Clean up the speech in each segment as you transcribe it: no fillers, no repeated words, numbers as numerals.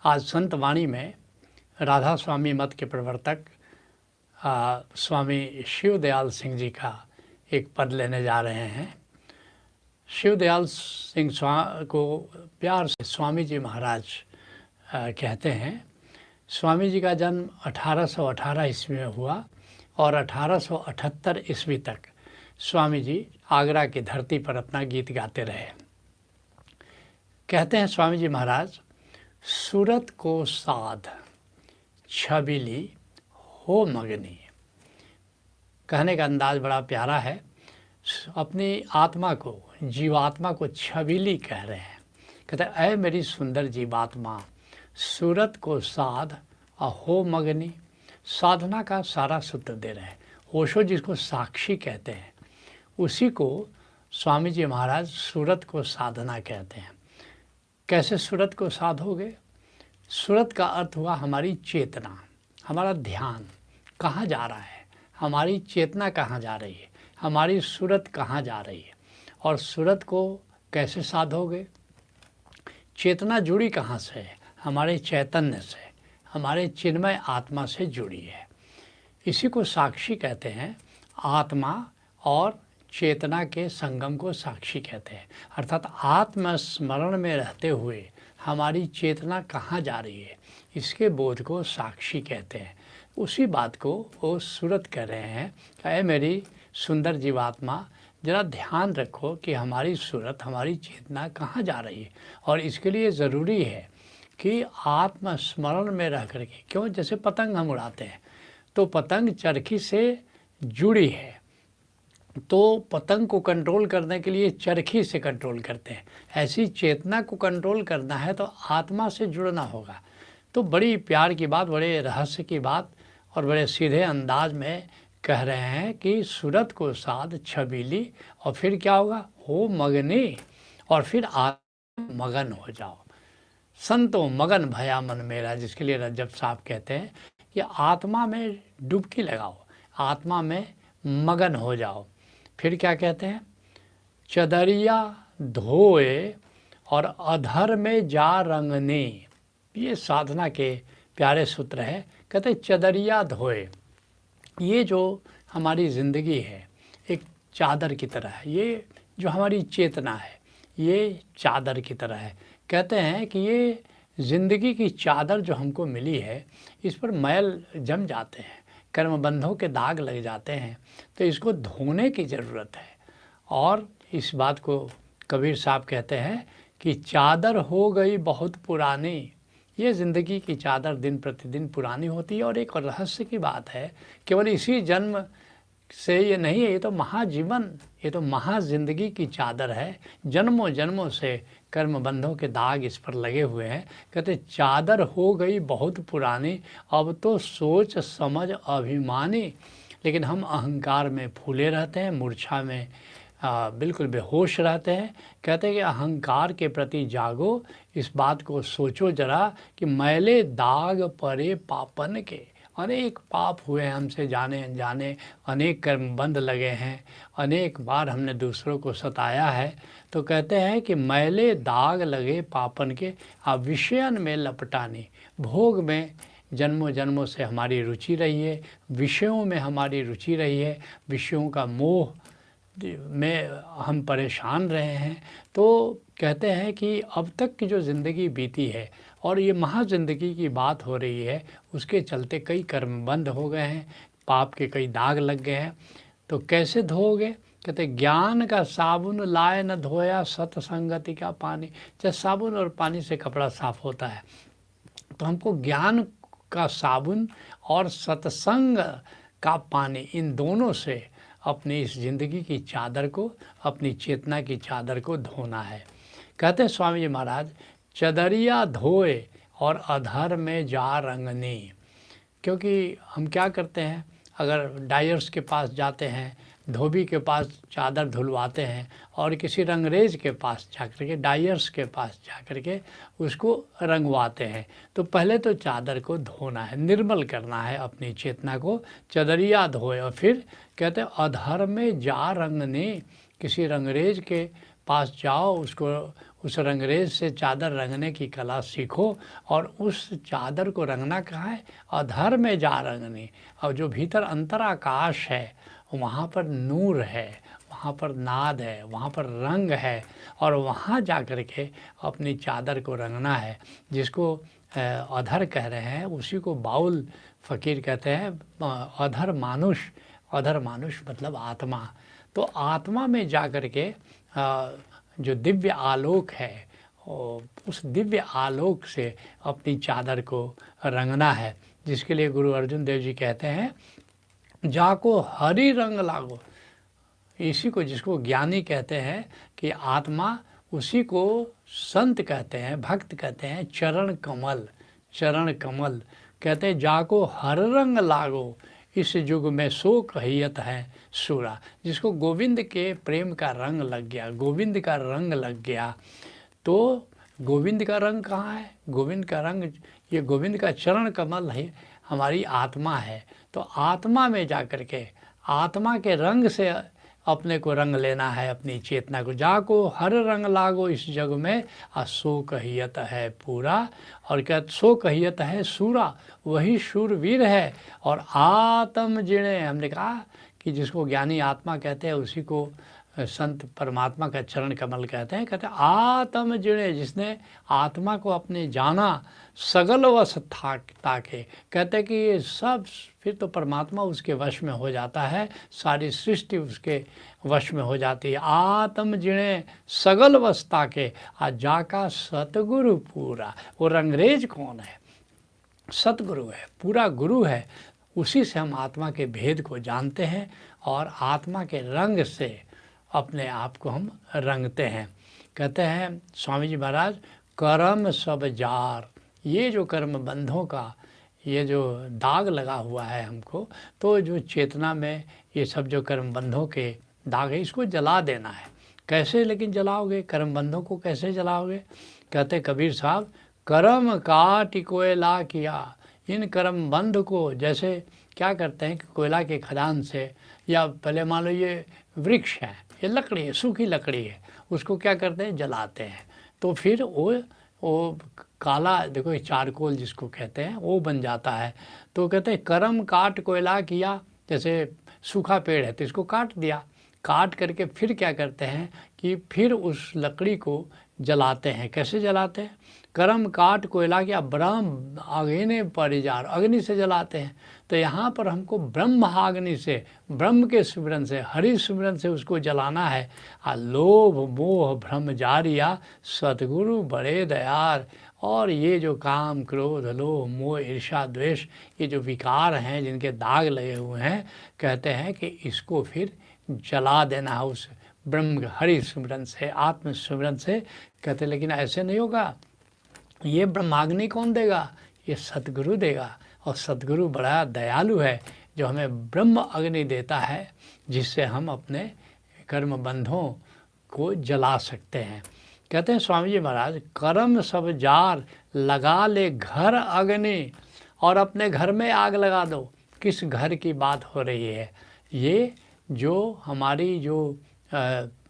आज संत वाणी में राधा स्वामी मत के प्रवर्तक स्वामी शिवदयाल सिंह जी का एक पद लेने जा रहे हैं। शिवदयाल सिंह को प्यार से स्वामी जी महाराज कहते हैं। स्वामी जी का जन्म 1818 ईस्वी में हुआ और 1878 ईस्वी तक स्वामी जी आगरा की धरती पर अपना गीत गाते रहे। कहते हैं स्वामी जी महाराज, सूरत को साध छबीली हो मगनी। कहने का अंदाज बड़ा प्यारा है। अपनी आत्मा को, जीवात्मा को छबीली कह रहे हैं। कहते हैं, ऐ मेरी सुंदर जीवात्मा, सूरत को साध हो मगनी। साधना का सारा सूत्र दे रहे हैं। ओशो जिसको साक्षी कहते हैं, उसी को स्वामी जी महाराज सूरत को साधना कहते हैं। कैसे सूरत को साधोगे? सूरत का अर्थ हुआ हमारी चेतना, हमारा ध्यान कहाँ जा रहा है, हमारी चेतना कहाँ जा रही है, हमारी सूरत कहाँ जा रही है। और सूरत को कैसे साधोगे? चेतना जुड़ी कहाँ से है? हमारे चैतन्य से, हमारे चिन्मय आत्मा से जुड़ी है। इसी को साक्षी कहते हैं। आत्मा और चेतना के संगम को साक्षी कहते हैं। अर्थात आत्मस्मरण में रहते हुए हमारी चेतना कहाँ जा रही है, इसके बोध को साक्षी कहते हैं। उसी बात को वो सूरत कह रहे हैं। ऐ मेरी सुंदर जीवात्मा, जरा ध्यान रखो कि हमारी सूरत, हमारी चेतना कहाँ जा रही है। और इसके लिए ज़रूरी है कि आत्मस्मरण में रह करके, क्यों, जैसे पतंग हम उड़ाते हैं तो पतंग चरखी से जुड़ी है, तो पतंग को कंट्रोल करने के लिए चरखी से कंट्रोल करते हैं। ऐसी चेतना को कंट्रोल करना है तो आत्मा से जुड़ना होगा। तो बड़ी प्यार की बात, बड़े रहस्य की बात और बड़े सीधे अंदाज में कह रहे हैं कि सूरत को साध छबीली, और फिर क्या होगा, हो मगनी, और फिर मगन हो जाओ। संतो मगन भया मन मेरा, जिसके लिए रज्जब साहब कहते हैं कि आत्मा में डुबकी लगाओ, आत्मा में मगन हो जाओ। फिर क्या कहते हैं, चदरिया धोए और अधर में जा रंगने। ये साधना के प्यारे सूत्र है। कहते हैं चदरिया धोए, ये जो हमारी ज़िंदगी है एक चादर की तरह है। ये जो हमारी चेतना है ये चादर की तरह है। कहते हैं कि ये ज़िंदगी की चादर जो हमको मिली है, इस पर मैल जम जाते हैं, कर्मबंधों के दाग लग जाते हैं, तो इसको धोने की ज़रूरत है। और इस बात को कबीर साहब कहते हैं कि चादर हो गई बहुत पुरानी। ये ज़िंदगी की चादर दिन प्रतिदिन पुरानी होती है। और एक रहस्य की बात है, केवल इसी जन्म से ये नहीं है, ये तो महाजीवन, ये तो महाजिंदगी की चादर है। जन्मों जन्मों से कर्मबंधों के दाग इस पर लगे हुए हैं। कहते चादर हो गई बहुत पुरानी, अब तो सोच समझ अभिमानी। लेकिन हम अहंकार में फूले रहते हैं, मूर्छा में बिल्कुल बेहोश रहते हैं। कहते हैं कि अहंकार के प्रति जागो, इस बात को सोचो जरा कि मैले दाग परे पापन के। अनेक पाप हुए हैं हमसे जाने अनजाने, अनेक कर्मबंध लगे हैं, अनेक बार हमने दूसरों को सताया है। तो कहते हैं कि मैले दाग लगे पापन के, अब विषयन में लपटानी। भोग में जन्मों जन्मों से हमारी रुचि रही है, विषयों में हमारी रुचि रही है, विषयों का मोह में हम परेशान रहे हैं। तो कहते हैं कि अब तक की जो ज़िंदगी बीती है और ये महाज़िंदगी की बात हो रही है, उसके चलते कई कर्मबंध हो गए हैं, पाप के कई दाग लग गए हैं। तो कैसे धोओगे? कहते ज्ञान का साबुन लाए न धोया सत्संगति का पानी। जब साबुन और पानी से कपड़ा साफ होता है तो हमको ज्ञान का साबुन और सत्संग का पानी, इन दोनों से अपनी इस ज़िंदगी की चादर को, अपनी चेतना की चादर को धोना है। कहते हैं स्वामी जी महाराज, चदरिया धोए और अधर में जा रंगनी। क्योंकि हम क्या करते हैं, अगर डायर्स के पास जाते हैं, धोबी के पास चादर धुलवाते हैं और किसी रंगरेज के पास जाकर के, डायर्स के पास जाकर के उसको रंगवाते हैं, तो पहले तो चादर को धोना है, निर्मल करना है अपनी चेतना को। चदरिया धोए और फिर कहते हैं अधर में जा रंगने। किसी रंगरेज के पास जाओ, उसको उस रंगरेज से चादर रंगने की कला सीखो। और उस चादर को रंगना कहाँ है? अधर में जा रंगनी। और जो भीतर अंतराकाश है वहाँ पर नूर है, वहाँ पर नाद है, वहाँ पर रंग है, और वहाँ जा कर के अपनी चादर को रंगना है। जिसको अधर कह रहे हैं उसी को बाउल फ़कीर कहते हैं। अधर मानुष, अधर मानुष मतलब आत्मा। तो आत्मा में जा कर के जो दिव्य आलोक है उस दिव्य आलोक से अपनी चादर को रंगना है। जिसके लिए गुरु अर्जुन देव जी कहते हैं, जाको हरि रंग लागो। इसी को, जिसको ज्ञानी कहते हैं कि आत्मा, उसी को संत कहते हैं, भक्त कहते हैं। चरण कमल, चरण कमल कहते हैं, जाको हर रंग लागो इस युग में सो कहियत है सूरा। जिसको गोविंद के प्रेम का रंग लग गया, गोविंद का रंग लग गया, तो गोविंद का रंग कहाँ है? गोविंद का रंग, ये गोविंद का चरण कमल है, हमारी आत्मा है। तो आत्मा में जा कर के आत्मा के रंग से अपने को रंग लेना है, अपनी चेतना को। जाको हर रंग लागो इस जग में, सो कहियत है पूरा। और क्या? सो कहियत है सूरा, वही शूरवीर है। और आत्म जिणे, हमने कहा कि जिसको ज्ञानी आत्मा कहते हैं उसी को संत परमात्मा का चरण कमल कहते हैं। कहते हैं आत्म जिणे, जिसने आत्मा को अपने जाना, सगल वश था ताके। कहते हैं कि ये सब फिर तो परमात्मा उसके वश में हो जाता है, सारी सृष्टि उसके वश में हो जाती है। आत्म जिणे सगल वश ताके, जाका सतगुरु पूरा। वो रंगरेज कौन है? सतगुरु है, पूरा गुरु है। उसी से हम आत्मा के भेद को जानते हैं और आत्मा के रंग से अपने आप को हम रंगते हैं। कहते हैं स्वामी जी महाराज, कर्म सब जार। ये जो कर्म बंधों का ये जो दाग लगा हुआ है हमको, तो जो चेतना में ये सब जो कर्म बंधों के दाग है, इसको जला देना है। कैसे लेकिन जलाओगे? कर्म बंधों को कैसे जलाओगे? कहते कबीर साहब, कर्म काट कोयला किया। इन कर्म बंध को जैसे क्या करते हैं कि कोयला के खदान से, या पहले मान लो ये वृक्ष है, ये लकड़ी है, सूखी लकड़ी है, उसको क्या करते हैं? जलाते हैं। तो फिर वो काला, देखो ये चारकोल जिसको कहते हैं, वो बन जाता है। तो कहते हैं कर्म काट कोयला किया। जैसे सूखा पेड़ है तो इसको काट दिया, काट करके फिर क्या करते हैं कि फिर उस लकड़ी को जलाते हैं। कैसे जलाते हैं? कर्म काट कोयला किया, ब्रह्म आग्नि परिजार, अग्नि से जलाते हैं। तो यहाँ पर हमको ब्रह्माग्नि से, ब्रह्म के सिमरन से, हरि सिमरन से उसको जलाना है। लोभ मोह भ्रम जारिया, सतगुरु बड़े दयार। और ये जो काम क्रोध लोभ मोह ईर्ष्या द्वेष, ये जो विकार हैं जिनके दाग लगे हुए हैं, कहते हैं कि इसको फिर जला देना है उस ब्रह्म हरि सिमरन से, आत्म सिमरन से। कहते लेकिन ऐसे नहीं होगा, ये ब्रह्माग्नि कौन देगा? ये सतगुरु देगा। और सतगुरु बड़ा दयालु है, जो हमें ब्रह्म अग्नि देता है, जिससे हम अपने कर्म बंधों को जला सकते हैं। कहते हैं स्वामी जी महाराज, कर्म सब जार लगा ले घर अग्नि। और अपने घर में आग लगा दो। किस घर की बात हो रही है? ये जो हमारी जो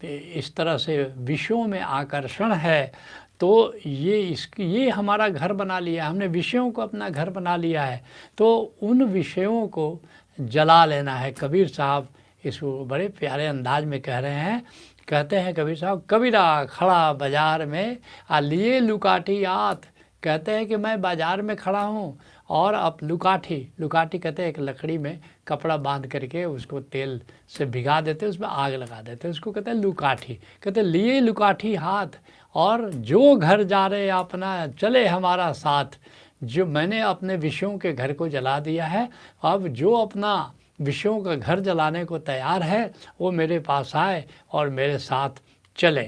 इस तरह से विषयों में आकर्षण है, तो ये हमारा घर बना लिया, हमने विषयों को अपना घर बना लिया है। तो उन विषयों को जला लेना है। कबीर साहब इसको बड़े प्यारे अंदाज में कह रहे हैं। कहते हैं कबीर साहब, कबीरा खड़ा बाजार में लिए लुकाठी आत। कहते हैं कि मैं बाज़ार में खड़ा हूँ और अब लुकाठी कहते हैं एक लकड़ी में कपड़ा बांध करके उसको तेल से भिगा देते, उसमें आग लगा देते, उसको कहते हैं लुकाठी। कहते लिए लुकाठी हाथ, और जो घर जा रहे अपना चले हमारा साथ। जो मैंने अपने विषयों के घर को जला दिया है, अब जो अपना विषयों का घर जलाने को तैयार है वो मेरे पास आए और मेरे साथ चले।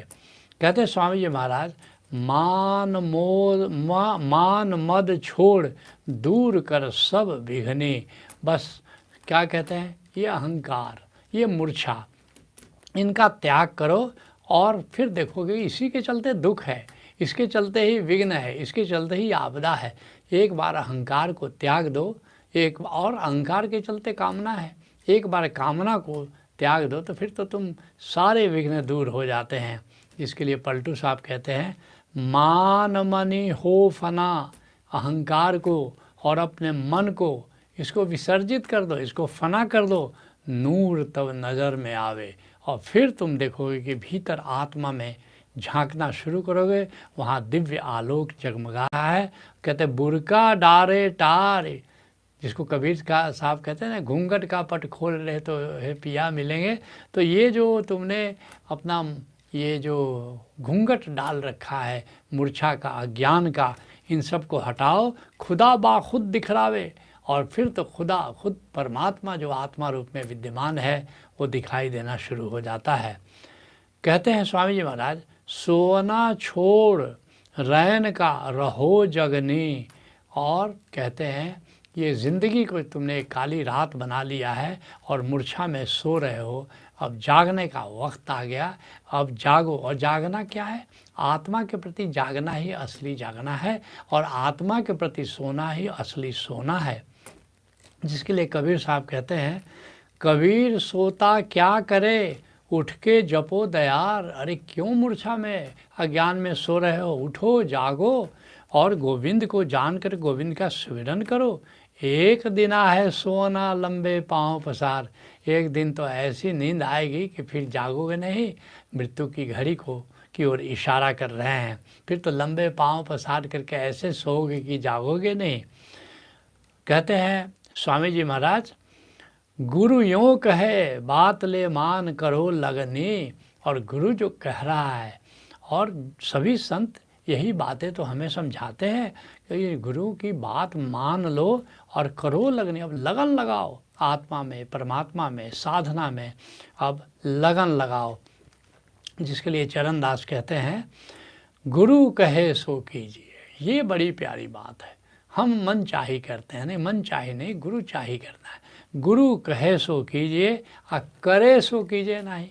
कहते स्वामी जी महाराज, मान मद छोड़ दूर कर सब विघ्ने। बस क्या कहते हैं? ये अहंकार, ये मूर्छा, इनका त्याग करो और फिर देखोगे इसी के चलते दुख है, इसके चलते ही विघ्न है, इसके चलते ही आपदा है। एक बार अहंकार को त्याग दो, एक और अहंकार के चलते कामना है, एक बार कामना को त्याग दो तो फिर तो तुम सारे विघ्न दूर हो जाते हैं। जिसके लिए पलटू साहब कहते हैं, मान मनि हो फना, अहंकार को और अपने मन को इसको विसर्जित कर दो, इसको फना कर दो, नूर तब नज़र में आवे। और फिर तुम देखोगे कि भीतर आत्मा में झांकना शुरू करोगे, वहाँ दिव्य आलोक जगमगा रहा है। कहते बुरका डारे टारे, जिसको कबीर का साहब कहते हैं ना, घूंघट का पट खोल रहे तो है पिया मिलेंगे। तो ये जो तुमने अपना ये जो घूंघट डाल रखा है मूर्छा का, अज्ञान का, इन सब को हटाओ, खुदा बा खुद दिखलावे। और फिर तो खुदा खुद परमात्मा जो आत्मा रूप में विद्यमान है वो दिखाई देना शुरू हो जाता है। कहते हैं स्वामी जी महाराज, सोना छोड़ रैन का रहो जगनी। और कहते हैं ये ज़िंदगी को तुमने एक काली रात बना लिया है और मूर्छा में सो रहे हो, अब जागने का वक्त आ गया, अब जागो। और जागना क्या है? आत्मा के प्रति जागना ही असली जागना है, और आत्मा के प्रति सोना ही असली सोना है। जिसके लिए कबीर साहब कहते हैं, कबीर सोता क्या करे, उठ के जपो दयार। अरे क्यों मूर्छा में अज्ञान में सो रहे हो, उठो जागो और गोविंद को जानकर गोविंद का स्मरण करो। एक दिन है सोना लंबे पाँव पसार, एक दिन तो ऐसी नींद आएगी कि फिर जागोगे नहीं, मृत्यु की घड़ी को की ओर इशारा कर रहे हैं। फिर तो लंबे पाँव पसार करके ऐसे सोओगे कि जागोगे नहीं। कहते हैं स्वामी जी महाराज, गुरु यों कहे बात ले मान करो लगनी। और गुरु जो कह रहा है, और सभी संत यही बातें तो हमें समझाते हैं कि गुरु की बात मान लो और करो लगनी। अब लगन लगाओ आत्मा में, परमात्मा में, साधना में, अब लगन लगाओ। जिसके लिए चरण दास कहते हैं, गुरु कहे सो कीजिए। ये बड़ी प्यारी बात है। हम मन चाही करते हैं, नहीं मन चाही नहीं, गुरु चाही करना है। गुरु कहे सो कीजिए और करे सो कीजिए नहीं।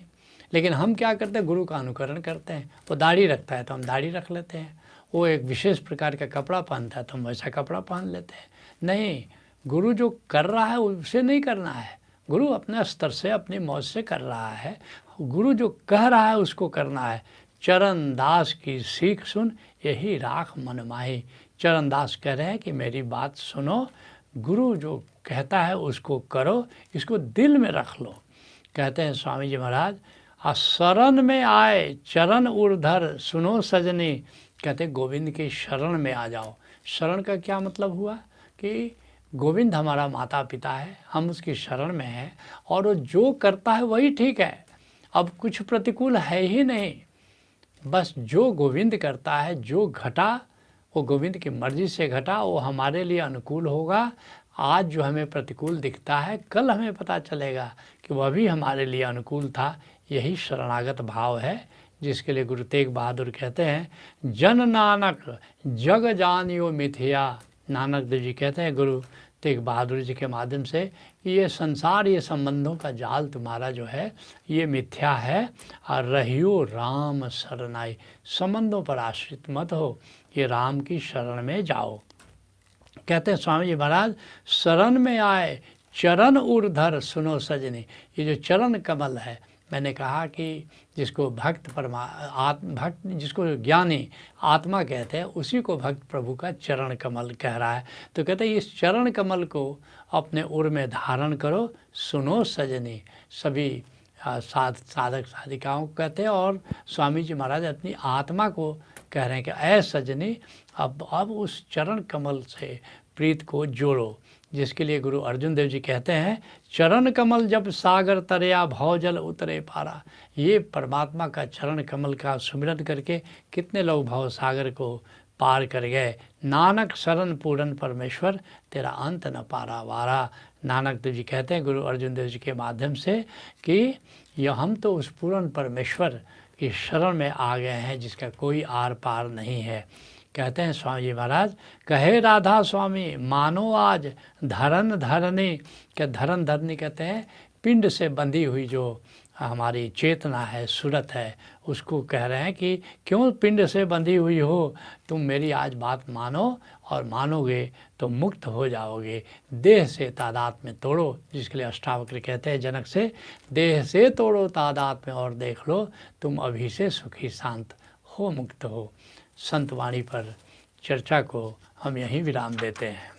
लेकिन हम क्या करते हैं, गुरु का अनुकरण करते हैं। वो दाढ़ी रखता है तो हम दाढ़ी रख लेते हैं, वो एक विशेष प्रकार का कपड़ा पहनता है तो हम वैसा कपड़ा पहन लेते हैं। नहीं, गुरु जो कर रहा है उसे नहीं करना है। गुरु अपने स्तर से अपनी मौज से कर रहा है, गुरु जो कह रहा है उसको करना है। चरण दास की सीख सुन, यही राख मन माही। चरण दास कह रहे हैं कि मेरी बात सुनो, गुरु जो कहता है उसको करो, इसको दिल में रख लो। कहते हैं स्वामी जी महाराज, शरण में आए चरण उर्धर सुनो सजनी। कहते गोविंद की शरण में आ जाओ। शरण का क्या मतलब हुआ कि गोविंद हमारा माता पिता है, हम उसकी शरण में हैं और वो जो करता है वही ठीक है। अब कुछ प्रतिकूल है ही नहीं, बस जो गोविंद करता है, जो घटा वो गोविंद की मर्जी से घटा, वो हमारे लिए अनुकूल होगा। आज जो हमें प्रतिकूल दिखता है, कल हमें पता चलेगा कि वह भी हमारे लिए अनुकूल था। यही शरणागत भाव है, जिसके लिए गुरु तेग बहादुर कहते हैं, जन नानक जग जानियो मिथ्या। नानक देव जी कहते हैं गुरु तेग बहादुर जी के माध्यम से कि ये संसार, ये संबंधों का जाल तुम्हारा जो है ये मिथ्या है, और रहियो राम शरणाई। संबंधों पर आश्रित मत हो, ये राम की शरण में जाओ। कहते हैं स्वामी जी महाराज, शरण में आए चरण उर्धर सुनो सजनी। ये जो चरण कमल है, मैंने कहा कि जिसको भक्त भक्त जिसको ज्ञानी आत्मा कहते हैं, उसी को भक्त प्रभु का चरण कमल कह रहा है। तो कहते हैं इस चरण कमल को अपने उर में धारण करो, सुनो सजनी। सभी साधक साधिकाओं को कहते हैं, और स्वामी जी महाराज अपनी आत्मा को कह रहे हैं कि ऐ सजनी, अब उस चरण कमल से प्रीत को जोड़ो। जिसके लिए गुरु अर्जुन देव जी कहते हैं, चरण कमल जब सागर तरया भवजल उतरे पारा। ये परमात्मा का चरण कमल का सुमिरन करके कितने लोग भव सागर को पार कर गए। नानक शरण पूरन परमेश्वर, तेरा अंत न पारा वारा। नानक देव जी कहते हैं गुरु अर्जुन देव जी के माध्यम से कि यह हम तो उस पूर्ण परमेश्वर की शरण में आ गए हैं, जिसका कोई आर पार नहीं है। कहते हैं स्वामी जी महाराज, कहे राधा स्वामी मानो आज धरन धरनी। क्या धरन धरनी कहते हैं पिंड से बंधी हुई जो हमारी चेतना है, सूरत है, उसको कह रहे हैं कि क्यों पिंड से बंधी हुई हो, तुम मेरी आज बात मानो और मानोगे तो मुक्त हो जाओगे। देह से तादात्म्य तोड़ो, जिसके लिए अष्टावक्र कहते हैं जनक से, देह से तोड़ो तादात्म्य और देख लो तुम अभी से सुखी शांत हो, मुक्त हो। संत वाणी पर चर्चा को हम यहीं विराम देते हैं।